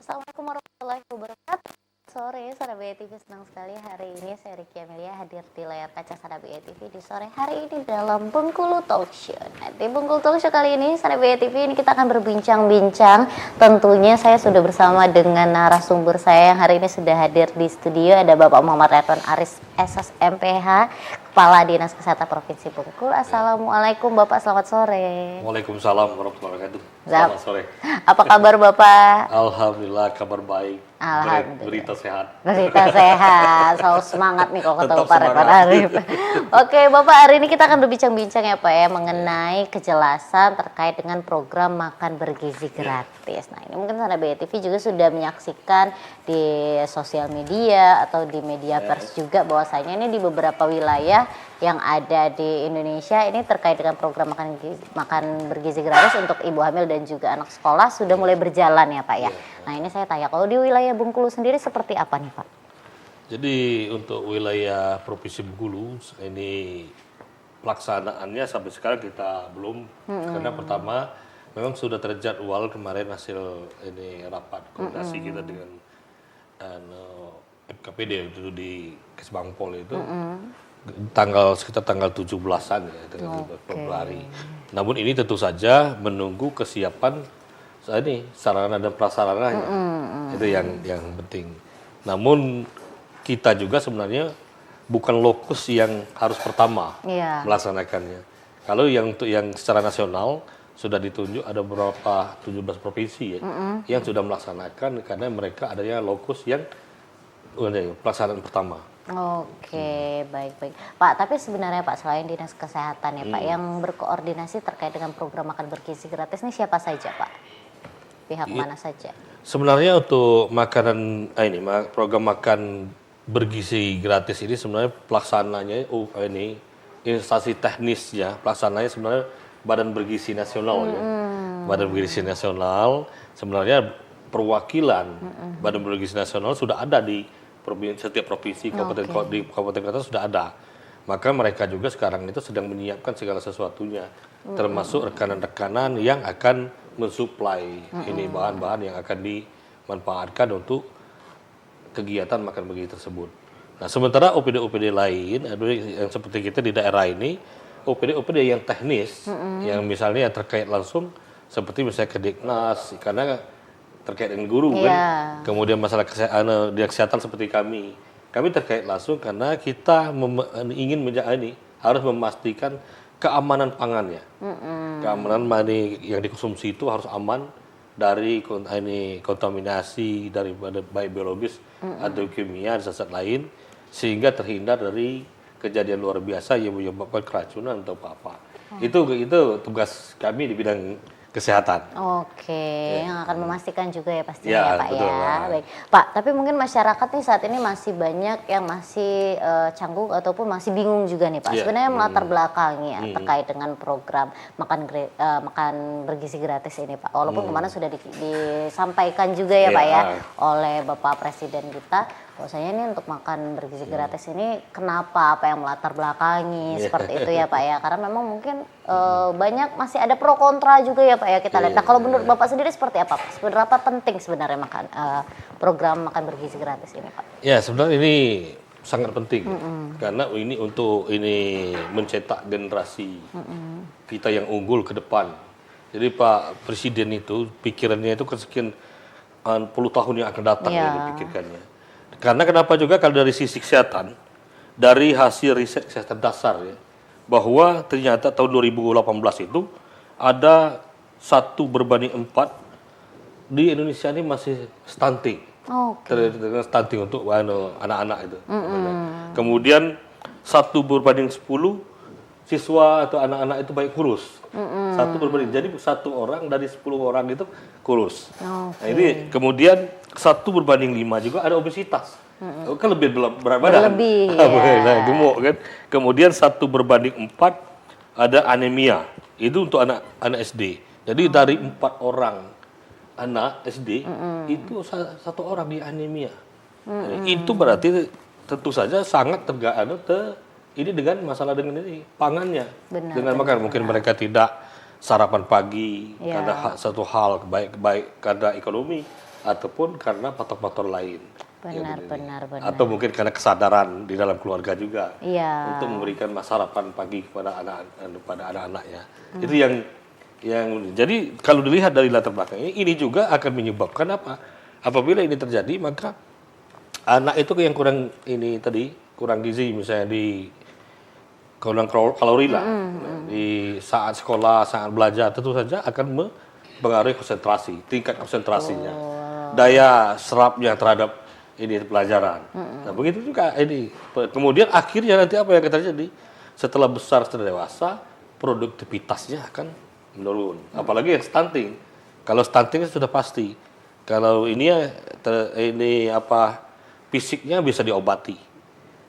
Assalamualaikum warahmatullahi wabarakatuh. Sore Sarabe TV, senang sekali hari ini saya Ricky Amelia hadir di layar kaca Sarabe TV di sore hari ini dalam Bengkulu Talk Show. Nah, di Bengkulu Talk Show kali ini Sarabe TV ini kita akan berbincang-bincang. Tentunya saya sudah bersama dengan narasumber saya yang hari ini sudah hadir di studio, ada Bapak Muhammad Redwan Aris SSMPH, Kepala Dinas Kesehatan Provinsi Bengkulu. Assalamualaikum Bapak, selamat sore. Waalaikumsalam warahmatullahi wabarakatuh. Selamat sore. Apa kabar Bapak? Alhamdulillah, kabar baik. Alhamdulillah. Berita sehat. Berita sehat, selalu semangat nih kalau ketemu Tetap Pak Redwan semangat. Arif. Oke Bapak, hari ini kita akan berbincang-bincang ya Pak ya mengenai kejelasan terkait dengan program makan bergizi gratis. Nah ini mungkin Sarabe TV juga sudah menyaksikan di sosial media atau di media pers juga bahwasanya ini di beberapa wilayah yang ada di Indonesia ini terkait dengan program makan bergizi gratis untuk ibu hamil dan juga anak sekolah sudah mulai berjalan ya Pak ya. Nah ini saya tanya, kalau di wilayah Bengkulu sendiri seperti apa nih Pak? Jadi untuk wilayah Provinsi Bengkulu ini pelaksanaannya sampai sekarang kita belum karena pertama memang sudah terjadwal kemarin hasil ini rapat koordinasi kita dengan FKPD itu di Kesbangpol itu sekitar tanggal 17-an ya, tanggal 17 Februari. Namun ini tentu saja menunggu kesiapan sarana dan prasarananya. Itu yang penting. Namun kita juga sebenarnya bukan lokus yang harus pertama melaksanakannya. Kalau untuk yang secara nasional sudah ditunjuk ada beberapa 17 provinsi ya, yang sudah melaksanakan karena mereka adanya lokus yang pelaksanaan pertama. Oke, baik-baik. Pak, tapi sebenarnya Pak, selain Dinas Kesehatan ya Pak, yang berkoordinasi terkait dengan program makan bergizi gratis ini siapa saja Pak? Pihak mana saja? Sebenarnya untuk program makan bergizi gratis ini sebenarnya pelaksananya instansi teknisnya pelaksananya sebenarnya Badan Bergizi Nasional ya. Badan Bergizi Nasional sebenarnya perwakilan Badan Bergizi Nasional sudah ada di setiap provinsi, di kabupaten kota sudah ada. Maka mereka juga sekarang itu sedang menyiapkan segala sesuatunya, termasuk rekanan-rekanan yang akan mensuplai ini bahan-bahan yang akan dimanfaatkan untuk kegiatan makan bergizi tersebut. Nah, sementara OPD-OPD lain yang seperti kita di daerah ini, OPD-OPD yang teknis, yang misalnya terkait langsung seperti misalnya Kediknas, karena terkait dengan guru kan, kemudian masalah kesehatan seperti kami terkait langsung karena kita ingin harus memastikan keamanan pangannya, keamanan yang dikonsumsi itu harus aman dari kontaminasi daripada baik biologis atau kimia dan zat lain sehingga terhindar dari kejadian luar biasa yang menyebabkan keracunan atau apa. Itu tugas kami di bidang kesehatan. Oke, yang akan memastikan juga ya pastinya ya Pak betul, ya. Baik, Pak. Tapi mungkin masyarakat nih saat ini masih banyak yang masih canggung ataupun masih bingung juga nih Pak. Sebenarnya melatar belakangnya terkait dengan program makan bergizi gratis ini Pak. Walaupun kemarin sudah disampaikan juga ya Pak ya oleh Bapak Presiden kita. Bahwasanya ini untuk makan bergizi gratis ini kenapa, apa yang melatar belakangi seperti itu ya Pak ya. Karena memang mungkin banyak masih ada pro kontra juga ya Pak ya kita lihat. Nah kalau menurut Bapak sendiri seperti apa Pak? Seberapa penting sebenarnya program makan bergizi gratis ini Pak? Ya sebenarnya ini sangat penting karena ini untuk mencetak generasi kita yang unggul ke depan. Jadi Pak Presiden itu pikirannya itu sekian puluh tahun yang akan datang yang dipikirkannya. Karena kenapa juga kalau dari sisi kesehatan, dari hasil riset kesehatan dasar ya, bahwa ternyata tahun 2018 itu ada 1:4 di Indonesia ini masih stunting. Stunting untuk anak-anak itu. Kemudian 1:10 siswa atau anak-anak itu baik kurus. 1:10. Jadi 1 orang dari 10 orang itu kurus. Nah, ini kemudian 1:5 juga ada obesitas. Kan lebih berat badan. Berlebih. Nah, gemuk kan. Kemudian 1:4 ada anemia. Itu untuk anak SD. Jadi dari 4 orang anak SD itu 1 orang di anemia. Itu berarti tentu saja sangat ini dengan masalah dengan pangannya. Dengan makan mungkin mereka tidak sarapan pagi karena satu hal baik karena ekonomi ataupun karena faktor-faktor lain. Benar. Atau mungkin karena kesadaran di dalam keluarga juga Iya. untuk memberikan sarapan pagi kepada anak-anaknya. Itu yang jadi kalau dilihat dari latar belakang ini juga akan menyebabkan apa? Apabila ini terjadi maka anak itu yang kurang gizi misalnya kurang kalori lah. Di saat sekolah, saat belajar tentu saja akan mempengaruhi konsentrasi, tingkat konsentrasinya. Daya serapnya terhadap ini pelajaran. Nah, begitu juga ini. Kemudian akhirnya nanti apa yang akan terjadi? Setelah besar, setelah dewasa, produktivitasnya akan menurun. Apalagi yang stunting. Kalau stunting sudah pasti. Kalau fisiknya bisa diobati.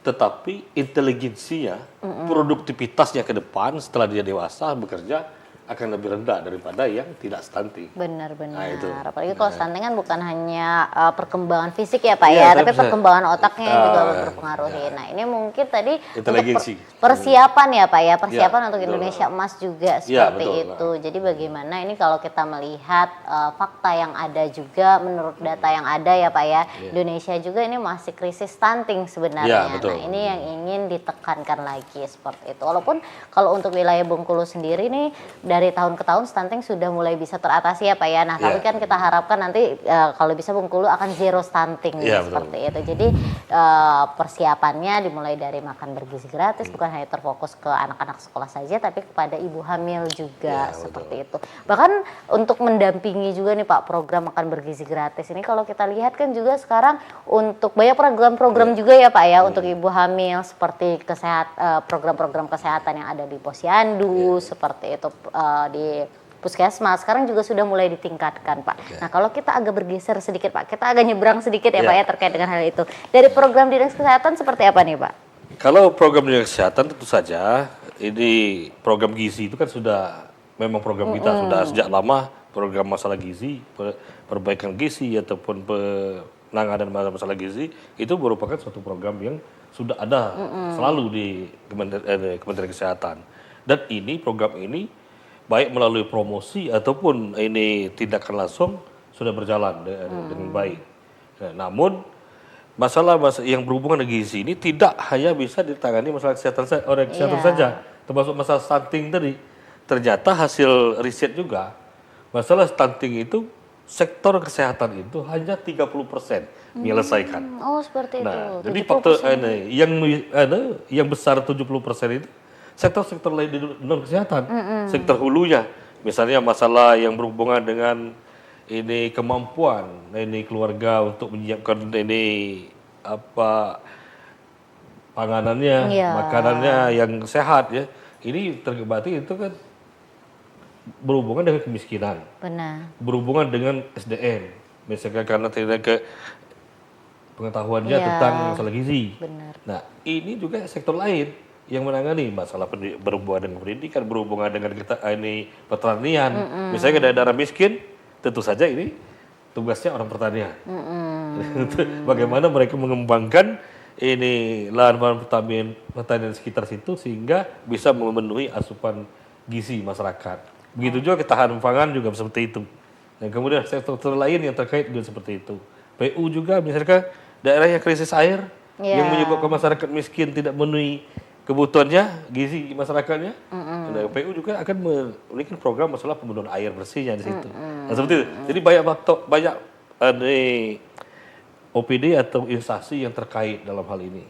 Tetapi inteligensinya, produktivitasnya ke depan setelah dia dewasa bekerja akan lebih rendah daripada yang tidak stunting. Benar. Nah, itu. Apalagi kalau stunting kan bukan hanya perkembangan fisik ya Pak ya, tapi perkembangan otaknya juga berpengaruhi. Nah ini mungkin tadi inteligensi. Persiapan ya Pak ya, persiapan untuk Indonesia Emas juga seperti betul. itu. Jadi bagaimana ini kalau kita melihat fakta yang ada juga menurut data yang ada ya Pak ya, Indonesia juga ini masih krisis stunting sebenarnya. Nah ini yang ingin ditekankan lagi seperti itu. Walaupun kalau untuk wilayah Bengkulu sendiri nih dari tahun ke tahun stunting sudah mulai bisa teratasi ya Pak ya. Nah tapi kan kita harapkan nanti kalau bisa Bengkulu akan zero stunting seperti itu. Jadi persiapannya dimulai dari makan bergizi gratis, bukan hanya terfokus ke anak-anak sekolah saja, tapi kepada ibu hamil juga seperti itu. Bahkan untuk mendampingi juga nih Pak program makan bergizi gratis ini kalau kita lihat kan juga sekarang untuk banyak program-program juga ya Pak ya untuk ibu hamil seperti program-program kesehatan yang ada di Posyandu seperti itu. Di Puskesmas sekarang juga sudah mulai ditingkatkan Pak. Nah kalau kita agak bergeser sedikit Pak, kita agak nyebrang sedikit ya Pak ya terkait dengan hal itu. Dari program dinas kesehatan seperti apa nih Pak? Kalau program dinas kesehatan tentu saja ini program gizi itu kan memang program kita sudah sejak lama, program masalah gizi, perbaikan gizi ataupun penanganan masalah gizi itu merupakan suatu program yang sudah ada selalu di Kementerian Kesehatan. Dan program ini baik melalui promosi ataupun ini tindakan langsung sudah berjalan dengan baik. Nah, namun masalah yang berhubungan dengan gizi ini tidak hanya bisa ditangani masalah kesehatan saja, termasuk masalah stunting tadi. Ternyata hasil riset juga masalah stunting itu sektor kesehatan itu hanya 30% menyelesaikan. Oh seperti itu. Nah, jadi faktor yang besar 70% itu sektor-sektor lain di non kesehatan, sektor hulunya, misalnya masalah yang berhubungan dengan kemampuan keluarga untuk menyiapkan panganannya, makanannya yang sehat ya, ini berarti itu kan berhubungan dengan kemiskinan, berhubungan dengan SDM, misalnya karena tidak pengetahuannya tentang masalah gizi. Nah ini juga sektor lain yang menangani masalah berhubungan dengan pendidikan, berhubungan dengan pertanian. Misalnya daerah miskin, tentu saja ini tugasnya orang pertanian. Bagaimana mereka mengembangkan lahan-lahan pertanian sekitar situ sehingga bisa memenuhi asupan gizi masyarakat. Begitu juga ketahanan pangan juga seperti itu. Dan kemudian sektor lain yang terkait juga seperti itu. PU juga misalkan daerah yang krisis air yang menyebabkan masyarakat miskin tidak memenuhi kebutuhannya gizi masyarakatnya. Nah, PU juga akan memberikan program masalah pembunuhan air bersihnya di situ. Nah, seperti itu. Jadi banyak OPD atau instansi yang terkait dalam hal ini.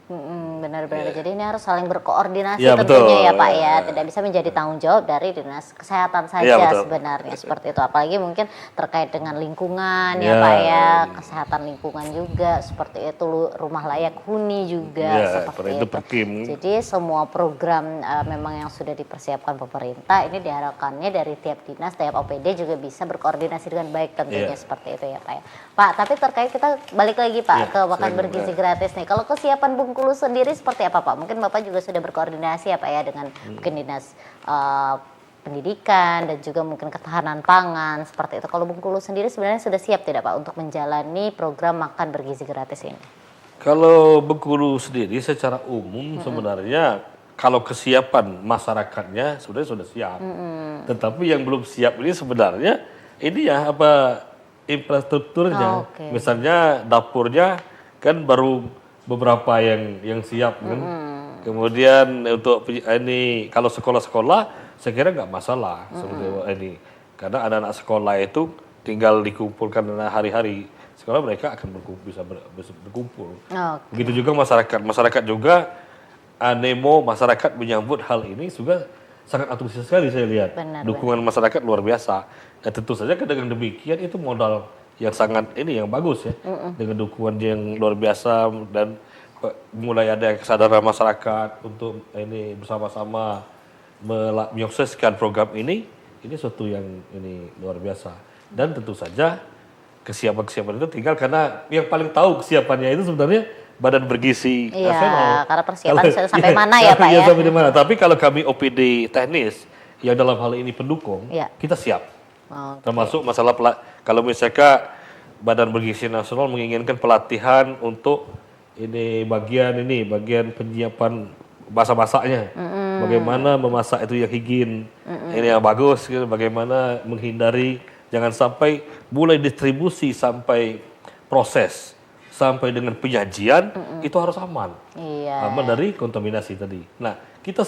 Benar-benar. Jadi ini harus saling berkoordinasi tentunya ya Pak ya. Tidak bisa menjadi tanggung jawab dari dinas kesehatan saja sebenarnya seperti itu. Apalagi mungkin terkait dengan lingkungan ya Pak ya, kesehatan lingkungan juga seperti itu, rumah layak huni juga seperti itu. Jadi semua program memang yang sudah dipersiapkan pemerintah ini diharapkannya dari tiap dinas, tiap OPD juga bisa berkoordinasi dengan baik tentunya seperti itu ya Pak ya. Pak, tapi terkait kita balik lagi Pak ke makan bergizi gratis nih. Kalau kesiapan Bengkulu sendiri seperti apa Pak? Mungkin Bapak juga sudah berkoordinasi ya Pak ya dengan mungkin dinas pendidikan dan juga mungkin ketahanan pangan seperti itu. Kalau Bengkulu sendiri sebenarnya sudah siap tidak Pak untuk menjalani program makan bergizi gratis ini? Kalau Bengkulu sendiri secara umum sebenarnya kalau kesiapan masyarakatnya sebenarnya sudah siap. Tetapi yang belum siap ini sebenarnya infrastrukturnya. Oke. Misalnya dapurnya kan baru beberapa yang siap kan. Kemudian untuk ini kalau sekolah-sekolah saya kira nggak masalah seperti ini. Karena anak-anak sekolah itu tinggal dikumpulkan hari-hari sekolah mereka akan bisa berkumpul. Oke. Begitu juga masyarakat. Masyarakat juga animo masyarakat menyambut hal ini juga sangat antusias sekali saya lihat. Benar, Dukungan masyarakat luar biasa. Dan tentu saja dengan demikian itu modal yang sangat yang bagus ya. Dengan dukungan yang luar biasa dan mulai ada kesadaran masyarakat untuk ini bersama-sama menyukseskan program ini suatu yang ini luar biasa. Dan tentu saja kesiapan-kesiapan itu tinggal karena yang paling tahu kesiapannya itu sebenarnya Badan Bergizi Nasional. Iya, karena persiapan sudah sampai mana ya Pak ya? Sampai di mana. Tapi kalau kami OPD teknis yang dalam hal ini pendukung, Iya. kita siap. Oke. Termasuk masalah kalau misalkan Badan Bergizi Nasional menginginkan pelatihan untuk bagian penyiapan masak-masaknya. Bagaimana memasak itu yang higien, ini yang bagus, gitu. Bagaimana menghindari jangan sampai mulai distribusi sampai proses sampai dengan penyajian itu harus aman. Iya. Aman dari kontaminasi tadi. Nah, kita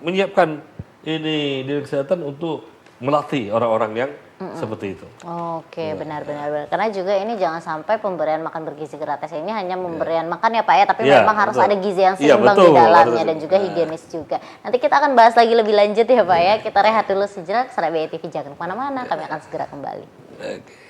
menyiapkan Dinas Kesehatan untuk melatih orang-orang yang seperti itu. Oke, benar-benar. Karena juga ini jangan sampai pemberian makan bergizi gratis ini hanya memberian makan ya Pak ya, tapi Iya, memang harus betul. ada gizi yang Iya, seimbang betul. di dalamnya dan Harus. juga higienis juga. Nanti kita akan bahas lagi lebih lanjut ya Pak ya. Kita rehat dulu sejenak. Serai TV jangan kemana-mana, kami akan segera kembali. Oke.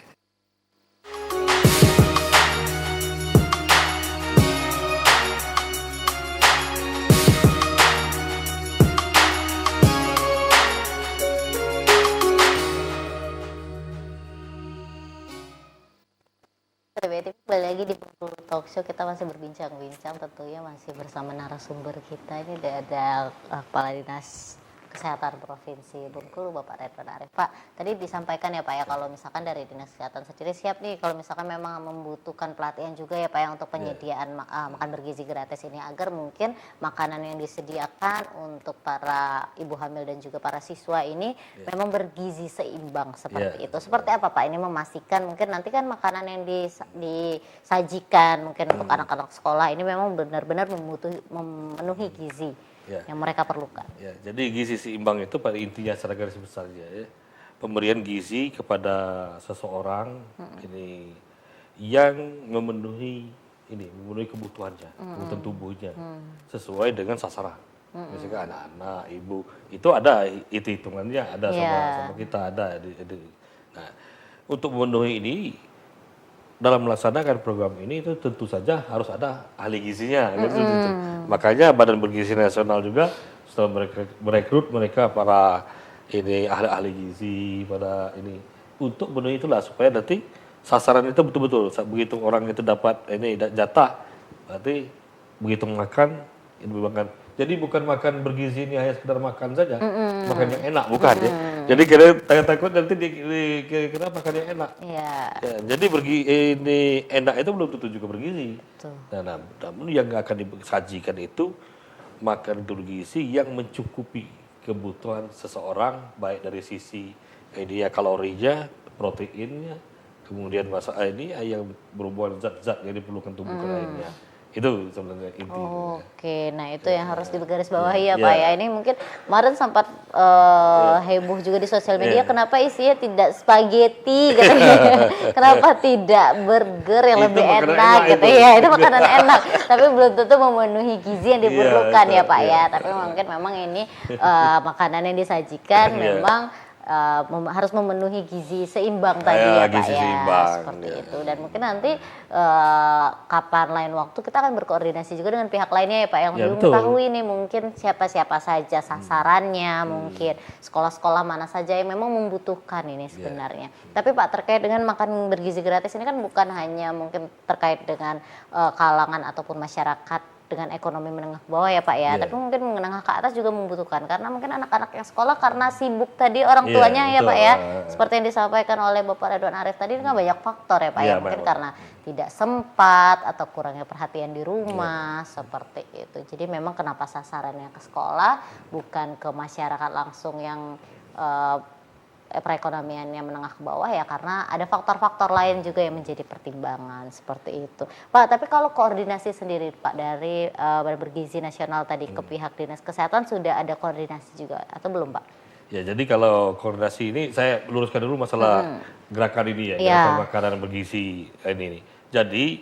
TV kembali lagi di Bengkulu Talk Show. Kita masih berbincang-bincang tentunya masih bersama narasumber kita. Ini ada Kepala Dinas Kesehatan Provinsi Bengkulu Bapak Ridwan Arif. Pak, tadi disampaikan ya Pak ya kalau misalkan dari Dinas Kesehatan sendiri siap nih kalau misalkan memang membutuhkan pelatihan juga ya Pak ya untuk penyediaan makan bergizi gratis ini agar mungkin makanan yang disediakan untuk para ibu hamil dan juga para siswa ini memang bergizi seimbang seperti itu. Seperti apa Pak ini memastikan mungkin nanti kan makanan yang disajikan mungkin untuk anak-anak sekolah ini memang benar-benar memenuhi gizi yang mereka perlukan. Ya, jadi gizi seimbang itu pada intinya secara garis besarnya ya. Pemberian gizi kepada seseorang yang memenuhi kebutuhannya, kebutuhan tubuhnya sesuai dengan sasaran. Misalkan anak-anak, ibu itu ada hitungannya ada sama kita ada. Nah, untuk memenuhi ini dalam melaksanakan program ini itu tentu saja harus ada ahli gizinya. Gitu. Makanya Badan Bergizi Nasional juga setelah merekrut mereka para ahli-ahli gizi pada untuk memenuhi itulah supaya nanti sasaran itu betul-betul begitu orang itu dapat jatah berarti begitu makan jadi bukan makan bergizi ini hanya sekedar makan saja makan yang enak bukan ya jadi kita takut nanti dikira makan yang enak ya, jadi enak itu belum tentu juga bergizi. Nah, namun yang akan disajikan itu makan bergizi yang mencukupi kebutuhan seseorang baik dari sisi kalorinya, proteinnya, kemudian yang berhubungan zat-zat yang diperlukan tubuh lainnya. Itu sebenarnya intinya. Oke, nah itu yang harus digarisbawahi ya Pak ya. Ini mungkin kemarin sempat heboh juga di sosial media kenapa isinya tidak spaghetti katanya. Kenapa tidak burger yang lebih enak gitu ya. Itu makanan enak, tapi belum tentu memenuhi gizi yang diperlukan ya Pak ya. Tapi mungkin memang ini makanan yang disajikan memang harus memenuhi gizi seimbang tadi ya Pak ya, seperti itu. Dan mungkin nanti kapan lain waktu kita akan berkoordinasi juga dengan pihak lainnya ya Pak yang belum mengetahui nih mungkin siapa-siapa saja sasarannya, mungkin sekolah-sekolah mana saja yang memang membutuhkan ini sebenarnya. Tapi Pak terkait dengan makan bergizi gratis ini kan bukan hanya mungkin terkait dengan kalangan ataupun masyarakat dengan ekonomi menengah ke bawah ya Pak ya, tapi mungkin menengah ke atas juga membutuhkan karena mungkin anak-anak yang sekolah karena sibuk tadi orang tuanya ya Pak ya, seperti yang disampaikan oleh Bapak Ridwan Arif tadi kan banyak faktor ya Pak ya, mungkin karena tidak sempat atau kurangnya perhatian di rumah seperti itu. Jadi memang kenapa sasarannya ke sekolah bukan ke masyarakat langsung yang perekonomiannya menengah ke bawah ya karena ada faktor-faktor lain juga yang menjadi pertimbangan seperti itu. Pak, tapi kalau koordinasi sendiri Pak dari Badan Bergizi Nasional tadi ke pihak Dinas Kesehatan sudah ada koordinasi juga atau belum Pak? Ya, jadi kalau koordinasi ini saya luruskan dulu masalah gerakan ini ya, Iya. gerakan makanan bergizi ini. Jadi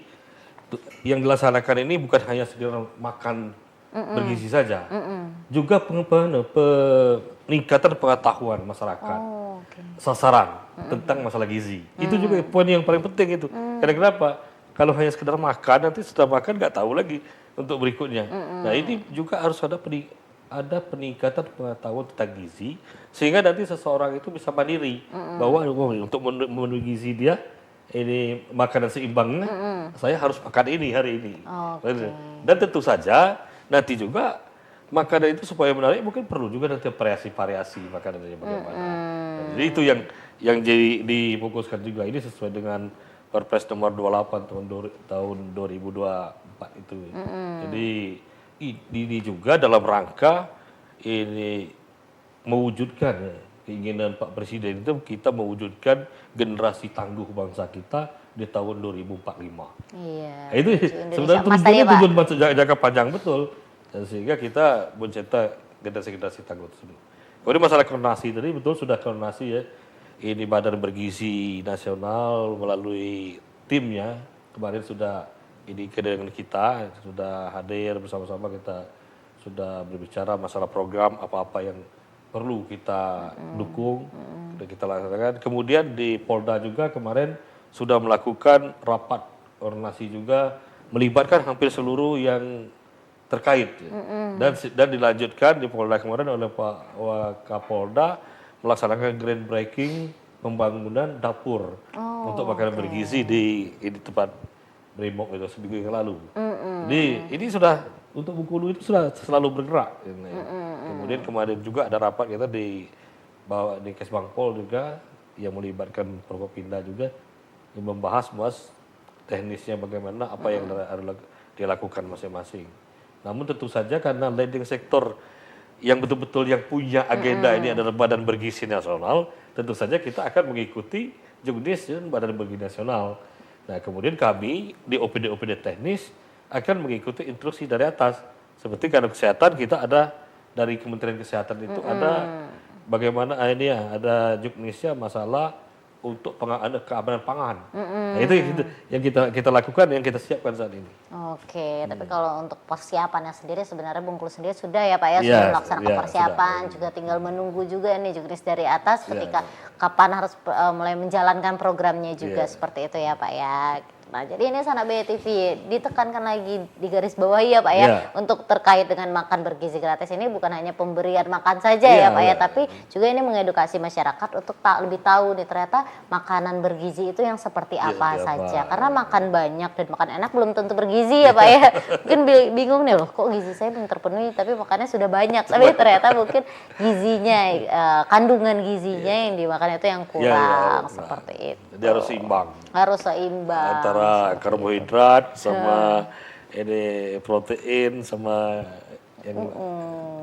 yang dilaksanakan ini bukan hanya sekedar makan bergizi saja, juga peningkatan pengetahuan masyarakat, Oh, oke. sasaran tentang masalah gizi. Itu juga poin yang paling penting itu. Karena kenapa? Kalau hanya sekedar makan, nanti setelah makan nggak tahu lagi untuk berikutnya. Nah ini juga harus ada peningkatan pengetahuan tentang gizi, sehingga nanti seseorang itu bisa mandiri bahwa untuk memenuhi gizi dia ini makanan seimbangnya, saya harus makan ini hari ini. Oke. Dan tentu saja nanti juga makanan itu supaya menarik mungkin perlu juga nanti variasi-variasi makanannya bagaimana. Jadi itu yang jadi difokuskan juga ini sesuai dengan Perpres nomor 28 tahun 2024 itu. Jadi ini juga dalam rangka ini mewujudkan keinginan Pak Presiden itu kita mewujudkan generasi tangguh bangsa kita di tahun 2045. Iya. Nah, itu sebenarnya emas tadi ya, Pak. tujuan jangka panjang betul. Dan sehingga kita mencetak generasi-generasi tangguh tersebut. Kemudian masalah koordinasi tadi betul sudah koordinasi ya. Ini Badan Bergizi Nasional melalui timnya kemarin sudah ini dengan kita sudah hadir bersama-sama kita sudah berbicara masalah program apa-apa yang perlu kita dukung dan kita laksanakan. Kemudian di Polda juga kemarin sudah melakukan rapat koordinasi juga melibatkan hampir seluruh yang terkait dan dilanjutkan di Polda kemarin oleh Pak Wakapolda melaksanakan groundbreaking pembangunan dapur untuk makanan bergizi di tempat Brimob itu seminggu yang lalu. Jadi ini sudah untuk Bengkulu itu sudah selalu bergerak. Kemudian kemarin juga ada rapat kita bawa di Kesbangpol juga yang melibatkan Prokopinda juga yang membahas teknisnya bagaimana apa yang dilakukan masing-masing. Namun tentu saja karena leading sektor yang betul-betul yang punya agenda ini adalah Badan Bergizi Nasional, tentu saja kita akan mengikuti juknis Badan Bergizi Nasional. Nah kemudian kami di OPD-OPD teknis akan mengikuti instruksi dari atas. Seperti karena kesehatan kita ada dari Kementerian Kesehatan itu ada bagaimana ini ya ada juknisnya masalah untuk keamanan pangan. Nah itu yang kita lakukan yang kita siapkan saat ini. Oke, tapi kalau untuk persiapannya sendiri sebenarnya Bengkulu sendiri sudah ya Pak ya sudah melaksanakan persiapan sudah. Juga tinggal menunggu juga nih juknis dari atas ketika kapan harus mulai menjalankan programnya juga seperti itu ya Pak ya. Nah jadi ini Sanak BTV ditekankan lagi di garis bawah ya Pak ya untuk terkait dengan makan bergizi gratis ini bukan hanya pemberian makan saja ya Pak ya tapi juga ini mengedukasi masyarakat untuk lebih tahu nih ternyata makanan bergizi itu yang seperti apa saja karena makan banyak dan makan enak belum tentu bergizi ya Pak ya mungkin bingung nih loh kok gizi saya belum terpenuhi tapi makannya sudah banyak tapi ternyata mungkin gizinya kandungan gizinya yang dimakan itu yang kurang seperti itu. Jadi harus seimbang. Harus seimbang. Antara karbohidrat sama ini protein sama yang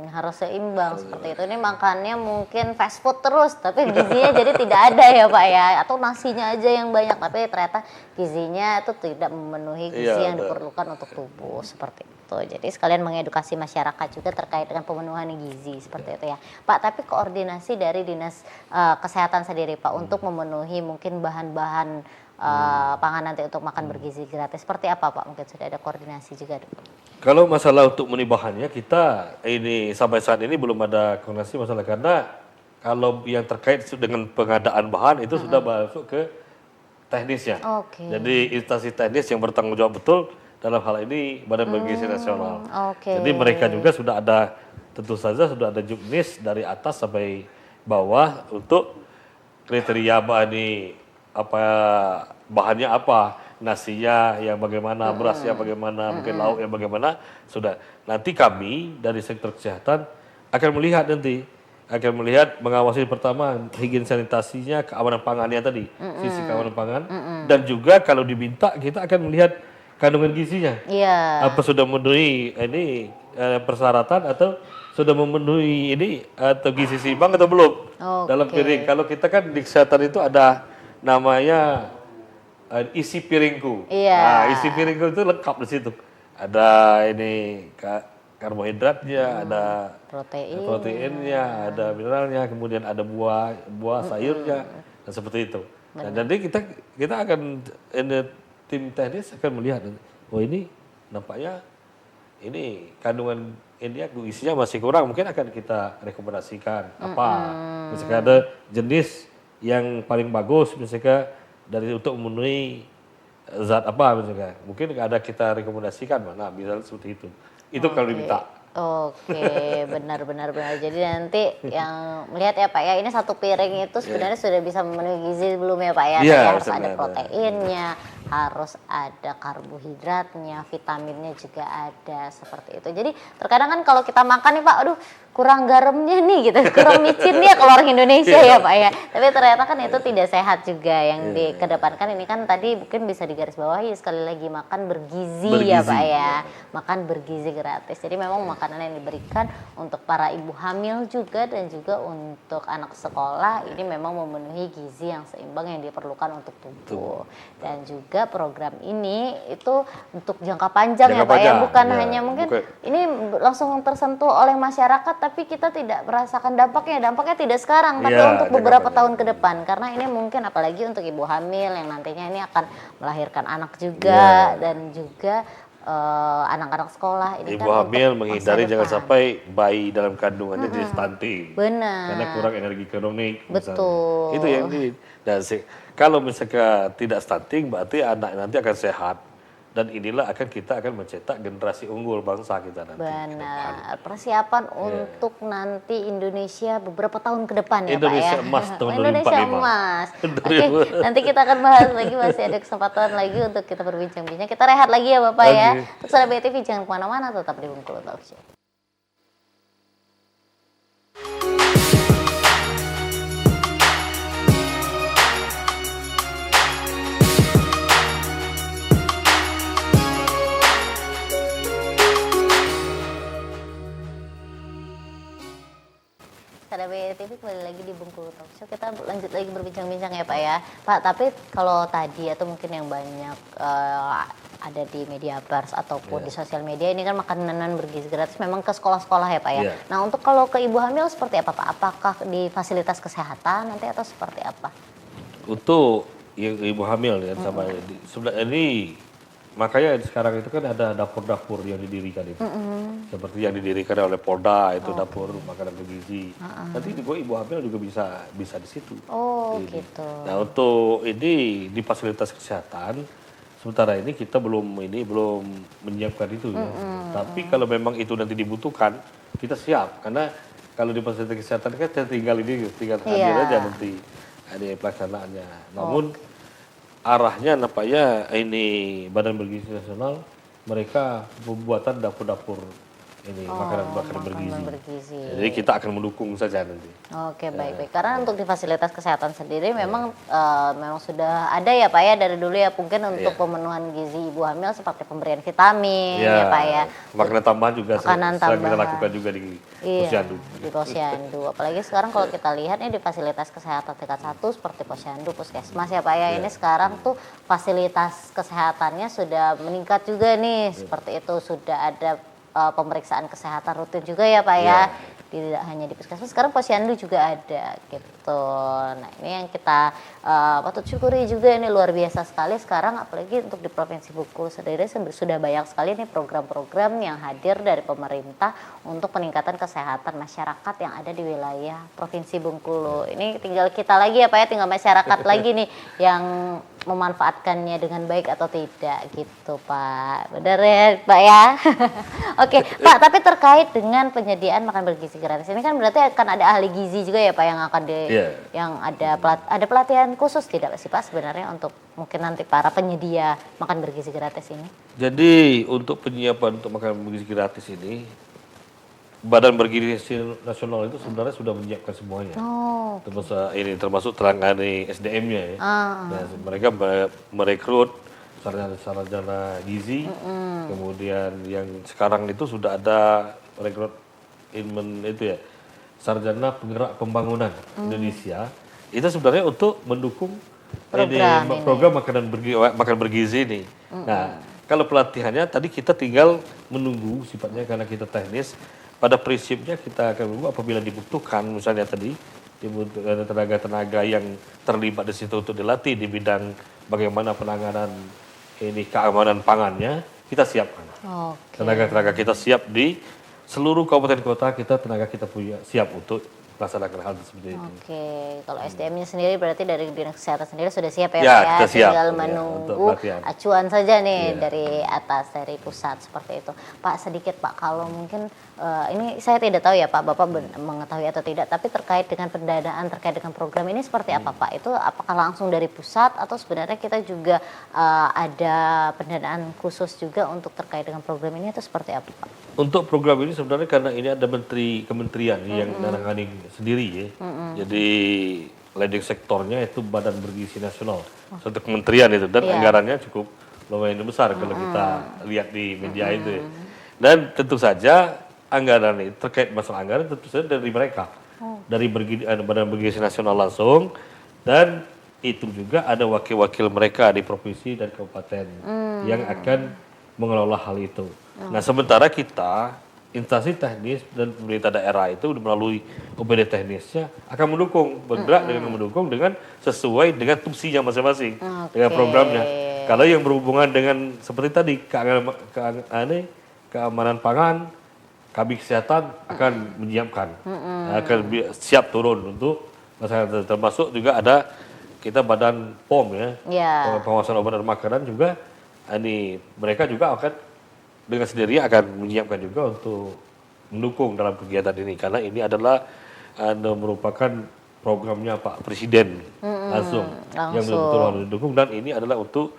harus seimbang seperti itu. Ini makannya mungkin fast food terus, tapi gizinya jadi tidak ada ya Pak ya, atau nasinya aja yang banyak, tapi ternyata gizinya itu tidak memenuhi gizi yang diperlukan untuk tubuh seperti itu. Jadi sekalian mengedukasi masyarakat juga terkait dengan pemenuhan gizi seperti itu ya, Pak. Tapi koordinasi dari Dinas Kesehatan sendiri Pak untuk memenuhi mungkin bahan-bahan pangan nanti untuk makan bergizi gratis seperti apa Pak? Mungkin sudah ada koordinasi juga. Kalau masalah untuk bahannya kita ini sampai saat ini belum ada koordinasi masalah karena kalau yang terkait dengan pengadaan bahan itu sudah masuk ke teknisnya. Jadi instansi teknis yang bertanggung jawab betul dalam hal ini Badan Bergizi Nasional. Jadi mereka juga sudah ada tentu saja sudah ada juknis dari atas sampai bawah untuk kriteria bahan ini apa bahannya apa, nasinya yang bagaimana, berasnya bagaimana, mungkin lauknya bagaimana, sudah. Nanti kami dari sektor kesehatan akan melihat mengawasi pertama higien sanitasinya, keamanan pangannya tadi, sisi keamanan pangan, dan juga kalau diminta kita akan melihat kandungan gizinya, apa sudah memenuhi ini persyaratan atau sudah memenuhi ini atau gizi seimbang atau belum dalam Oke. piring. Kalau kita kan di kesehatan itu ada namanya isi piringku. Iya. Nah, isi piringku itu lengkap di situ. Ada ini karbohidratnya, ada proteinnya, ada mineralnya, kemudian ada buah sayurnya, dan seperti itu. Nah, jadi kita akan ini, tim teknis akan melihat, oh ini nampaknya ini kandungan ini isinya masih kurang, mungkin akan kita rekomendasikan apa. Misalkan ada jenis yang paling bagus, misalkan dari untuk memenuhi zat apa misalkan, mungkin ada kita rekomendasikan mana, misalnya seperti itu. Itu kalau diminta. Oke, benar. Jadi nanti yang melihat ya Pak ya, ini satu piring itu sebenarnya sudah bisa memenuhi gizi belum ya Pak ya? Iya, Tadi harus ada sebenarnya. proteinnya, harus ada karbohidratnya, vitaminnya juga ada seperti itu. Jadi terkadang kan kalau kita makan nih Pak, aduh kurang garamnya nih gitu, kurang micinnya kalau orang Indonesia ya Pak ya. Tapi ternyata kan itu tidak sehat juga yang dikedepankan ini kan tadi mungkin bisa digarisbawahi sekali lagi makan bergizi ya Pak ya. Makan bergizi gratis. Jadi memang makanan yang diberikan untuk para ibu hamil juga dan juga untuk anak sekolah ini memang memenuhi gizi yang seimbang yang diperlukan untuk tubuh. Dan juga program ini itu untuk jangka panjang ya Jangka Pak ya, panjang, bukan ya. hanya mungkin ini langsung tersentuh oleh masyarakat tapi kita tidak merasakan dampaknya tidak sekarang tapi Iya, untuk jangka beberapa panjang. tahun ke depan karena ini mungkin apalagi untuk ibu hamil yang nantinya ini akan melahirkan anak juga dan juga anak-anak sekolah ini Ibu kan hamil untuk menghindari masa jangan depan. sampai bayi dalam kandungannya jadi stunting. Benar. Karena kurang energi kronik. Betul. Itu yang kalau misalkan tidak stunting berarti anak nanti akan sehat. Dan inilah kita akan mencetak generasi unggul bangsa kita nanti. Benar. Persiapan untuk nanti Indonesia beberapa tahun ke depan ya Indonesia Pak ya. emas tahun Indonesia 2045. emas. Oke, nanti kita akan bahas lagi masih ada kesempatan lagi untuk kita berbincang-bincang. Kita rehat lagi ya Bapak ya. Oke. Untuk sahabat BTV jangan kemana-mana tetap di Bengkulu Talk Show. Sahabat BTV kembali lagi di Bengkulu Talk Show. Kita lanjut lagi berbincang-bincang ya Pak ya. Pak, tapi kalau tadi atau mungkin yang banyak ada di media pers ataupun di sosial media ini kan makanan bergizi gratis memang ke sekolah-sekolah ya Pak ya. Nah untuk kalau ke ibu hamil seperti apa Pak? Apakah di fasilitas kesehatan nanti atau seperti apa? Untuk yang ibu hamil ya sama sebenarnya ini makanya sekarang itu kan ada dapur-dapur yang didirikan itu. Seperti yang didirikan oleh Polda itu dapur makanan bergizi. Nanti gue ibu hamil juga bisa di situ. Oh Ini. gitu. Nah, untuk ini di fasilitas kesehatan sementara ini kita belum menyiapkan itu ya. Tapi kalau memang itu nanti dibutuhkan, kita siap karena kalau di fasilitas kesehatan kan kita tinggal hadir aja nanti ada pelaksanaannya. Namun arahnya nampaknya ini Badan Bergizi Nasional mereka pembuatan dapur-dapur ini makanan bergizi. Jadi kita akan mendukung saja nanti. Oke, baik. Karena untuk di fasilitas kesehatan sendiri memang memang sudah ada ya Pak ya dari dulu ya mungkin untuk pemenuhan gizi ibu hamil seperti pemberian vitamin ya Pak ya. Makanan tambahan juga Makanan sedang kita tambahan. lakukan juga di Posyandu. Di Posyandu. Apalagi sekarang kalau kita lihat nih di fasilitas kesehatan tingkat 1 seperti Posyandu, Puskesmas ya Pak ya. Ini sekarang tuh fasilitas kesehatannya sudah meningkat juga nih. Seperti itu sudah ada pemeriksaan kesehatan rutin juga ya Pak ya. Tidak hanya di Puskesmas, sekarang Posyandu juga ada gitu. Nah ini yang kita patut syukuri juga, ini luar biasa sekali sekarang apalagi untuk di Provinsi Bengkulu sendiri sudah banyak sekali nih program-program yang hadir dari pemerintah untuk peningkatan kesehatan masyarakat yang ada di wilayah Provinsi Bengkulu. Ini tinggal kita lagi ya Pak ya, tinggal masyarakat lagi nih yang memanfaatkannya dengan baik atau tidak gitu Pak. Benar ya Pak ya. Oke Pak, tapi terkait dengan penyediaan makan bergizi gratis ini kan berarti akan ada ahli gizi juga ya Pak yang akan yang ada pelatihan khusus tidak sih Pak sebenarnya untuk mungkin nanti para penyedia makan bergizi gratis ini? Jadi untuk penyiapan untuk makan bergizi gratis ini Badan Bergizi Nasional itu sebenarnya sudah menyiapkan semuanya. Termasuk terangani SDM-nya ya. Nah, mereka merekrut sarjana gizi, kemudian yang sekarang itu sudah ada rekrut itu ya, Sarjana Penggerak Pembangunan Indonesia, itu sebenarnya untuk mendukung program makan bergizi ini. Nah, kalau pelatihannya tadi kita tinggal menunggu sifatnya karena kita teknis. Pada prinsipnya kita akan menunggu apabila dibutuhkan, misalnya tadi dibutuhkan tenaga-tenaga yang terlibat di situ untuk dilatih di bidang bagaimana penanganan ini keamanan pangannya, kita siapkan. Oke. Tenaga-tenaga kita siap di seluruh kabupaten kota kita, tenaga kita punya siap untuk melaksanakan hal seperti itu. Oke, kalau SDM-nya sendiri berarti dari Dinas Kesehatan sendiri sudah siap ya, Ya, Pak ya? kita siap, Tinggal ya, untuk menunggu pelatihan. acuan saja nih Iya. dari atas, dari pusat seperti itu. Pak, sedikit Pak, kalau mungkin ini saya tidak tahu ya Pak, Bapak mengetahui atau tidak, tapi terkait dengan pendanaan, terkait dengan program ini seperti apa Pak? Itu apakah langsung dari pusat atau sebenarnya kita juga ada pendanaan khusus juga untuk terkait dengan program ini atau seperti apa Pak? Untuk program ini sebenarnya karena ini ada kementerian yang menangani sendiri ya. Jadi leading sektornya itu Badan Bergizi Nasional. Satu kementerian itu dan anggarannya cukup lumayan besar kalau kita lihat di media itu ya. Dan tentu saja anggaran itu terkait masalah anggaran tentu saja dari mereka. Dari Badan Bergizi Nasional langsung dan itu juga ada wakil-wakil mereka di provinsi dan kabupaten yang akan mengelola hal itu. Nah, sementara kita instansi teknis dan pemerintah daerah itu melalui OPD teknisnya akan bergerak dengan sesuai dengan fungsinya masing-masing dengan programnya. Kalau yang berhubungan dengan seperti tadi keamanan pangan, Kabin Kesehatan akan menyiapkan, akan siap turun untuk masyarakat, termasuk juga ada kita Badan POM ya, pengawasan obat dan makanan juga. Ini mereka juga akan dengan sendirinya akan menyiapkan juga untuk mendukung dalam kegiatan ini karena ini adalah merupakan programnya Pak Presiden langsung yang betul-betul harus didukung dan ini adalah untuk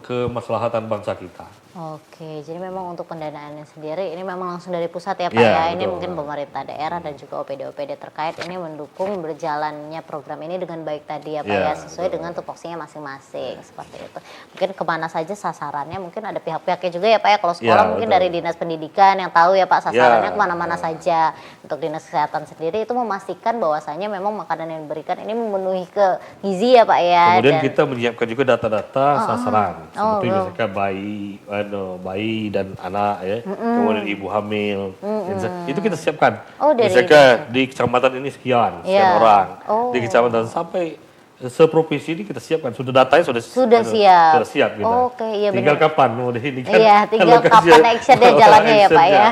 kemaslahatan bangsa kita. Oke, jadi memang untuk pendanaannya sendiri ini memang langsung dari pusat ya Pak Ya, ya. Ini betul. mungkin pemerintah daerah dan juga OPD-OPD terkait ini mendukung berjalannya program ini dengan baik tadi ya Pak Ya, ya, sesuai dengan tupoksinya masing-masing seperti itu. Mungkin kemana saja sasarannya, mungkin ada pihak-pihaknya juga ya Pak ya. Kalau sekolah Ya, mungkin betul. dari Dinas Pendidikan yang tahu ya Pak sasarannya Ya, kemana-mana saja. Untuk Dinas Kesehatan sendiri itu memastikan bahwasannya memang makanan yang diberikan ini memenuhi ke gizi ya Pak ya. Kemudian Dan kita menyiapkan juga data-data sasaran seperti misalkan bayi dan anak ya, kemudian ibu hamil, itu kita siapkan. dari Misalkan di kecamatan ini sekian Ya. orang, Oh. di kecamatan sampai seprovinsi ini kita siapkan, sudah datanya Sudah siap. sudah siap kita. Oke, iya Tinggal benar. kapan mau ini kan? Iya, tinggal kapan action-nya jalannya ya Pak ya.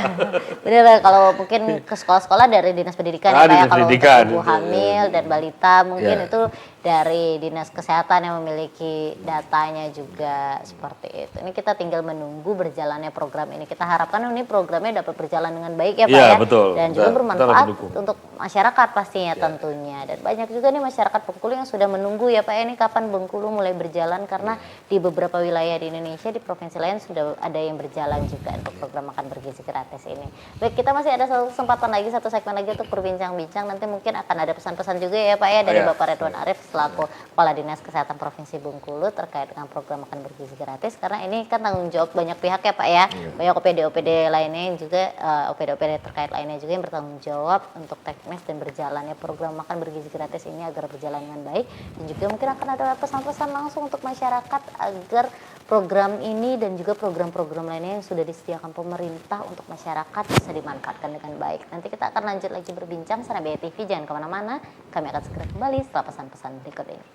Benar kalau mungkin ke sekolah-sekolah dari Dinas Pendidikan ya Pak ya. Dinas Kalau untuk Pendidikan, ibu hamil dan balita mungkin Ya. itu dari Dinas Kesehatan yang memiliki datanya juga seperti itu. Ini kita tinggal menunggu berjalannya program ini. Kita harapkan ini programnya dapat berjalan dengan baik ya Pak Ya, ya. betul. Dan juga Kita bermanfaat mendukung. untuk masyarakat pastinya tentunya. Dan banyak juga nih masyarakat Bengkulu yang sudah menunggu ya Pak ya, ini kapan Bengkulu mulai berjalan karena di beberapa wilayah di Indonesia di provinsi lain sudah ada yang berjalan juga untuk program makan bergizi gratis ini. Baik, kita masih ada satu kesempatan lagi, satu segmen lagi untuk berbincang-bincang. Nanti mungkin akan ada pesan-pesan juga ya Pak ya dari Ya. Bapak Ridwan Arif selaku Kepala Dinas Kesehatan Provinsi Bengkulu terkait dengan program makan bergizi gratis karena ini kan tanggung jawab banyak pihak ya Pak ya. Banyak OPD-OPD lainnya yang juga OPD-OPD terkait lainnya juga yang bertanggung jawab untuk teknis dan berjalannya program makan bergizi gratis ini agar berjalan dengan baik. Dan juga mungkin akan ada pesan-pesan langsung untuk masyarakat agar program ini dan juga program-program lainnya yang sudah disediakan pemerintah untuk masyarakat bisa dimanfaatkan dengan baik. Nanti kita akan lanjut lagi berbincang sama BTV, jangan kemana-mana. Kami akan segera kembali setelah pesan-pesan berikut ini.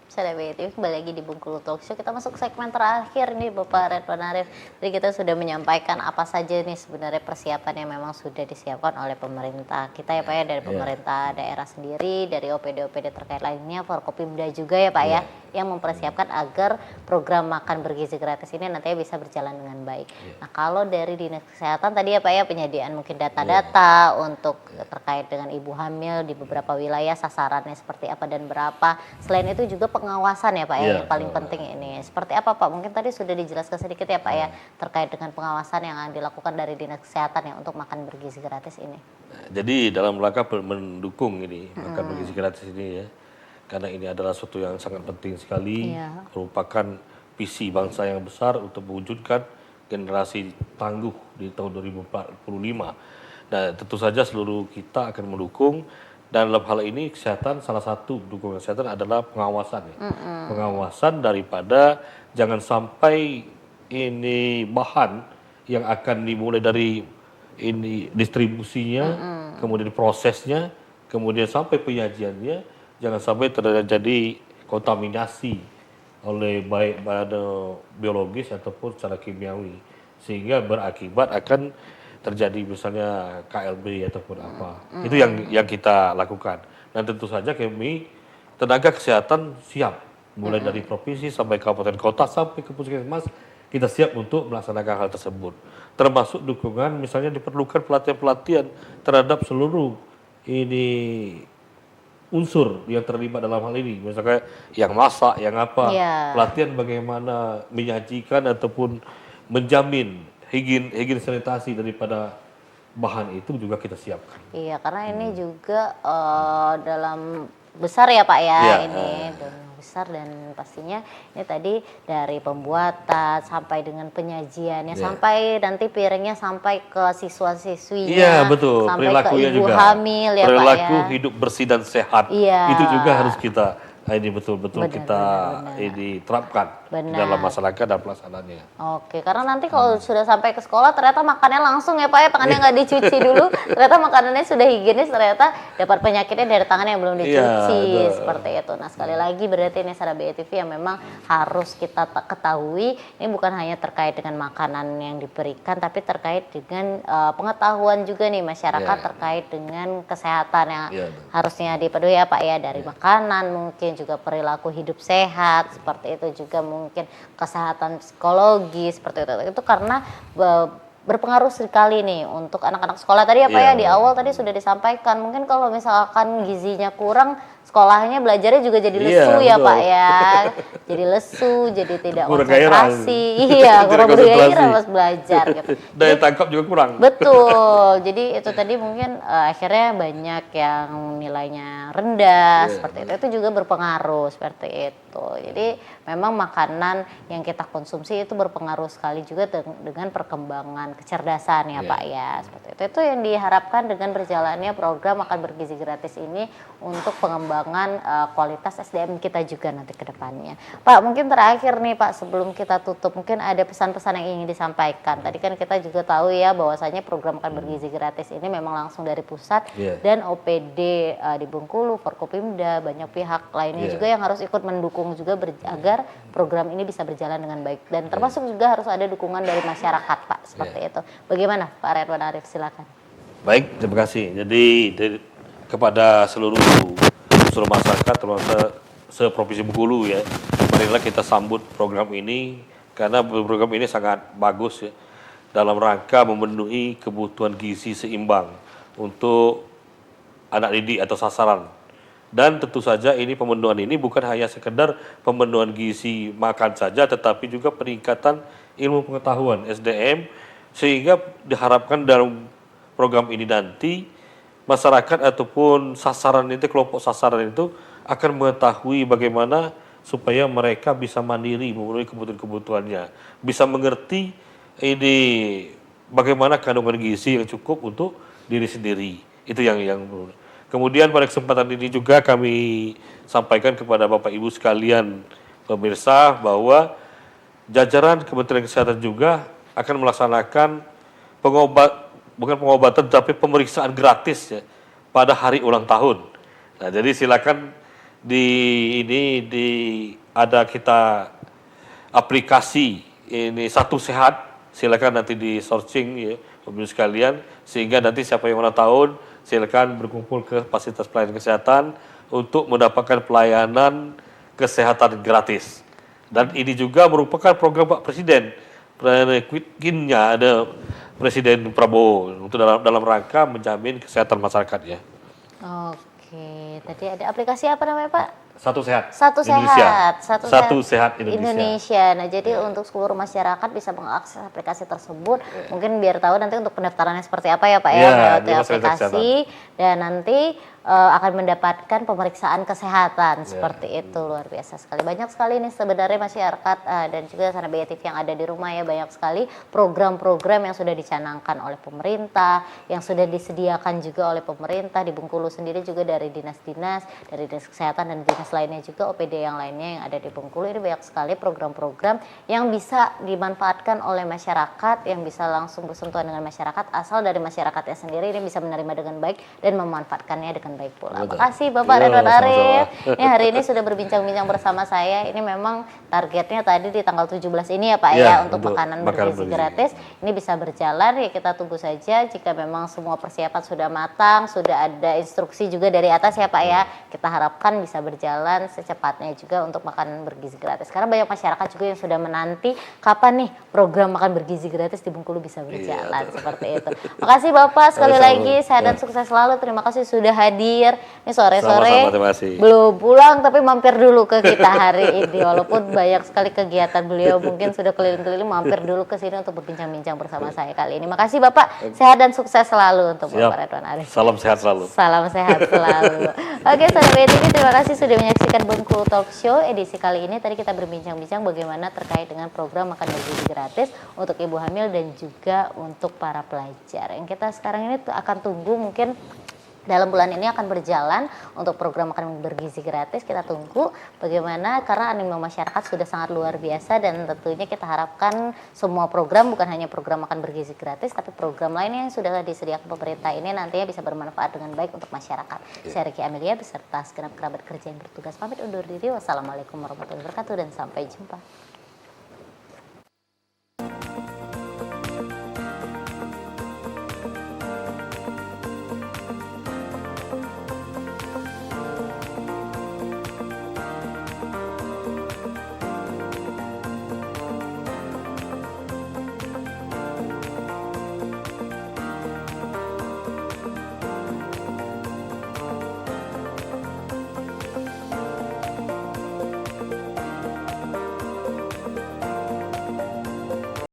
Saya BTV kembali lagi di Bengkulu Talk Show. Kita masuk segmen terakhir nih Bapak Ridwan Arif. Tadi kita sudah menyampaikan apa saja nih sebenarnya persiapan yang memang sudah disiapkan oleh pemerintah kita ya Pak ya, dari pemerintah daerah sendiri, dari OPD-OPD terkait lainnya, Forkopimda juga ya Pak ya. yang mempersiapkan agar program makan bergizi gratis ini nantinya bisa berjalan dengan baik. Nah, kalau dari Dinas Kesehatan tadi ya Pak ya, penyediaan mungkin data-data untuk terkait dengan ibu hamil di beberapa wilayah, sasarannya seperti apa dan berapa. Selain itu juga pengawasan ya Pak ya, yang paling penting ini. Seperti apa Pak? Mungkin tadi sudah dijelaskan sedikit ya Pak ya, terkait dengan pengawasan yang dilakukan dari Dinas Kesehatan ya untuk makan bergizi gratis ini. Jadi dalam rangka mendukung ini makan bergizi gratis ini ya, karena ini adalah sesuatu yang sangat penting sekali, merupakan visi bangsa yang besar untuk mewujudkan generasi tangguh di tahun 2045. Dan tentu saja seluruh kita akan mendukung, dan dalam hal ini kesehatan, salah satu dukungan kesehatan adalah pengawasan ya. Pengawasan daripada jangan sampai ini bahan yang akan dimulai dari ini distribusinya, kemudian prosesnya, kemudian sampai penyajiannya, jangan sampai terjadi kontaminasi oleh baik pada biologis ataupun secara kimiawi, sehingga berakibat akan terjadi misalnya KLB ataupun apa. Itu yang kita lakukan. Dan tentu saja kami tenaga kesehatan siap, mulai dari provinsi sampai kabupaten kota sampai ke puskesmas, kita siap untuk melaksanakan hal tersebut. Termasuk dukungan misalnya diperlukan pelatihan-pelatihan terhadap seluruh ini unsur yang terlibat dalam hal ini. Misalnya yang masak, yang apa, pelatihan bagaimana menyajikan ataupun menjamin higien sanitasi daripada bahan itu juga kita siapkan. Iya, karena ini juga dalam besar ya Pak ya, ini besar, dan pastinya ini tadi dari pembuatan sampai dengan penyajiannya, sampai nanti piringnya sampai ke siswa-siswinya. Iya betul, sampai perilakunya ke ibu juga. hamil ya Perilaku Pak ya. hidup bersih dan sehat. Itu juga harus kita ini betul-betul kita ini terapkan di dalam masyarakat dan pelaksanaannya. Oke, karena nanti kalau sudah sampai ke sekolah ternyata makannya langsung ya Pak ya, tangannya nggak dicuci dulu, ternyata makanannya sudah higienis, ternyata dapat penyakitnya dari tangan yang belum dicuci, seperti itu. Nah, sekali lagi berarti ini Sahabat BETV yang memang harus kita ketahui, ini bukan hanya terkait dengan makanan yang diberikan, tapi terkait dengan pengetahuan juga nih masyarakat terkait dengan kesehatan yang harusnya dipeduhi ya Pak ya, dari makanan mungkin juga perilaku hidup sehat, seperti itu juga mungkin kesehatan psikologi seperti itu karena berpengaruh sekali nih untuk anak-anak sekolah tadi ya Pak ya, di awal tadi sudah disampaikan, mungkin kalau misalkan gizinya kurang, sekolahnya belajarnya juga jadi lesu ya Pak ya, jadi lesu, jadi tidak konsentrasi, kurang bergairah pas belajar gitu. Daya tangkap juga kurang. Betul, jadi itu tadi mungkin akhirnya banyak yang nilainya rendah, seperti itu juga berpengaruh seperti itu. Jadi memang makanan yang kita konsumsi itu berpengaruh sekali juga dengan perkembangan kecerdasan ya Pak ya, seperti itu. Itu yang diharapkan dengan berjalannya program makan bergizi gratis ini untuk pengembangan kualitas SDM kita juga nanti ke depannya. Pak, mungkin terakhir nih Pak, sebelum kita tutup, mungkin ada pesan-pesan yang ingin disampaikan. Tadi kan kita juga tahu ya bahwasanya program makan bergizi gratis ini memang langsung dari pusat dan OPD di Bengkulu, Forkopimda, banyak pihak lainnya juga yang harus ikut mendukung juga agar program ini bisa berjalan dengan baik, dan termasuk juga harus ada dukungan dari masyarakat Pak, seperti itu. Bagaimana Pak Redwan Arif, silakan. Baik, terima kasih. Jadi kepada seluruh masyarakat terutama se-Provinsi Bengkulu ya, marilah kita sambut program ini karena program ini sangat bagus ya dalam rangka memenuhi kebutuhan gizi seimbang untuk anak didik atau sasaran. Dan tentu saja ini pemenuhan ini bukan hanya sekedar pemenuhan gizi makan saja, tetapi juga peningkatan ilmu pengetahuan SDM, sehingga diharapkan dalam program ini nanti masyarakat ataupun sasaran itu, kelompok sasaran itu akan mengetahui bagaimana supaya mereka bisa mandiri memenuhi kebutuhan-kebutuhannya, bisa mengerti ini bagaimana kandungan gizi yang cukup untuk diri sendiri. Itu yang kemudian pada kesempatan ini juga kami sampaikan kepada Bapak Ibu sekalian pemirsa bahwa jajaran Kementerian Kesehatan juga akan melaksanakan bukan pengobatan tapi pemeriksaan gratis ya pada hari ulang tahun. Nah, jadi silakan ada kita aplikasi ini Satu Sehat, silakan nanti di searching ya pemirsa sekalian, sehingga nanti siapa yang ulang tahun silakan berkumpul ke fasilitas pelayanan kesehatan untuk mendapatkan pelayanan kesehatan gratis. Dan ini juga merupakan program Pak Presiden. Quick-nya ada Presiden Prabowo untuk dalam rangka menjamin kesehatan masyarakat ya. Oke, tadi ada aplikasi apa namanya Pak? Satu Sehat Satu Indonesia. Sehat, Satu Sehat Indonesia. Indonesia. Nah, jadi untuk seluruh masyarakat bisa mengakses aplikasi tersebut. Mungkin biar tahu nanti untuk pendaftarannya seperti apa ya Pak ya, Iya, melalui di fasilitas aplikasi dan nanti akan mendapatkan pemeriksaan kesehatan seperti itu. Luar biasa sekali. Banyak sekali nih sebenarnya masyarakat dan juga Sana BI TV yang ada di rumah ya, banyak sekali program-program yang sudah dicanangkan oleh pemerintah, yang sudah disediakan juga oleh pemerintah di Bengkulu sendiri juga dari dinas-dinas, dari dinas kesehatan dan dinas lainnya juga, OPD yang lainnya yang ada di Bengkulu. Ini banyak sekali program-program yang bisa dimanfaatkan oleh masyarakat, yang bisa langsung bersentuhan dengan masyarakat, asal dari masyarakatnya sendiri ini bisa menerima dengan baik dan memanfaatkannya dengan baik pula. Betul. Makasih Bapak Yo, Ridwan Arif. sama-sama. Ini hari ini sudah berbincang-bincang bersama saya. Ini memang targetnya tadi di tanggal 17 ini ya Pak Ya, ya, untuk untuk makanan makanan bergizi bergizi. gratis. Ini bisa berjalan ya, kita tunggu saja jika memang semua persiapan sudah matang, sudah ada instruksi juga dari atas ya Pak ya. Kita harapkan bisa berjalan secepatnya juga untuk makanan bergizi gratis. Karena banyak masyarakat juga yang sudah menanti kapan nih program makan bergizi gratis di Bengkulu bisa berjalan seperti itu. Makasih Bapak sekali Sama-sama. lagi, sehat dan sukses selalu. Terima kasih sudah hadir. Ini sore-sore Sama-sama, terima kasih. belum pulang tapi mampir dulu ke kita hari ini. Walaupun banyak sekali kegiatan beliau mungkin sudah keliling-keliling, mampir dulu ke sini untuk berbincang-bincang bersama saya kali ini. Makasih Bapak, sehat dan sukses selalu untuk Siap. Bapak Ridwan Arif. Salam sehat selalu. Salam sehat selalu. Oke, Sana BI TV, terima kasih sudah menyaksikan Bengkulu Talk Show edisi kali ini. Tadi kita berbincang-bincang bagaimana terkait dengan program makan bergizi gratis untuk ibu hamil dan juga untuk para pelajar. Yang kita sekarang ini akan tunggu mungkin dalam bulan ini akan berjalan untuk program makan bergizi gratis. Kita tunggu bagaimana, karena animo masyarakat sudah sangat luar biasa dan tentunya kita harapkan semua program, bukan hanya program makan bergizi gratis, tapi program lainnya yang sudah disediakan pemerintah ini nantinya bisa bermanfaat dengan baik untuk masyarakat. Saya Ricky Amelia beserta segenap kerabat kerja yang bertugas pamit undur diri. Wassalamualaikum warahmatullahi wabarakatuh dan sampai jumpa.